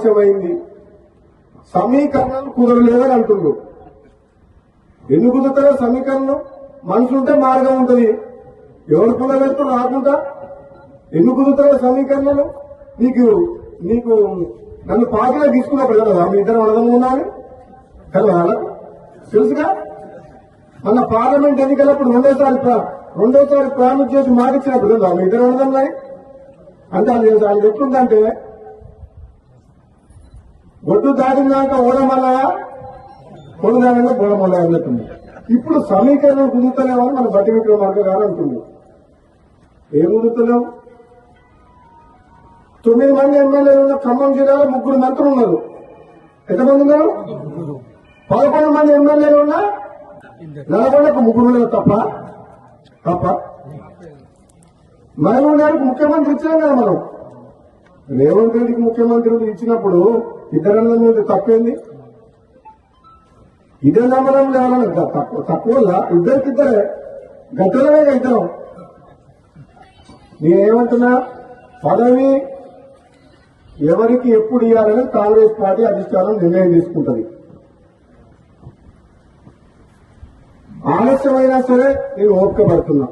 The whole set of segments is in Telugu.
ఆలస్యమైంది, సమీకరణాలు కుదరలేదని అంటున్నారు. ఎందుకు కుదురుతారో సమీకరణం? మనసు ఉంటే మార్గం ఉంటుంది. ఎవరు కుదరలేదు రాకుండా ఎందుకు కుదురుతారో సమీకరణలు? నీకు నీకు నన్ను పార్టీలో తీసుకున్నప్పుడు కదా మీ ఇద్దరు అర్థం ఉన్నాను కదా, తెలుసుగా. మన పార్లమెంట్ ఎన్నికలప్పుడు రెండోసారి ప్రారంభం చేసి మాటిచ్చినప్పుడు కదా మీ ఇద్దరు అర్థం అంటే అది ఎట్లుందంటే ఒడ్డు దాటినాక ఓడమల్ల కొడుదానంగా బోడమల్ల అన్నట్టుంది. ఇప్పుడు సమీకరణం కుదురుతలేమని మన బట్టి విక్రమార్క గారు అంటుంది. ఏం కుదురుతలేవు? 9 మంది ఎమ్మెల్యేలు ఉన్న ఖమ్మం జిల్లాలో 3 మంత్రులు ఉన్నారు. ఎంతమంది ఉన్నారు? 11 మంది ఎమ్మెల్యేలు ఉన్న నల్గొండకు 3 ఉన్నారు. తప్ప మహబూబ్ గారికి ముఖ్యమంత్రి ఇచ్చినాం కదా మనం. రేవంత్ రెడ్డికి ముఖ్యమంత్రి ఇచ్చినప్పుడు ఇద్దరన్న మీద తప్పేంది? ఇదే నమ్మడం లేవాలని తక్కువ ఇద్దరికిద్దరే గద్దలమే ఇద్దరం. నేనేమంటున్నా, పదవి ఎవరికి ఎప్పుడు ఇవ్వాలని కాంగ్రెస్ పార్టీ అధిష్టానం నిర్ణయం తీసుకుంటుంది. ఆలస్యమైనా సరే నేను ఓపిక పడుతున్నా.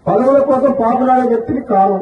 పదవుల కోసం పాపులాడే వ్యక్తిని కాను.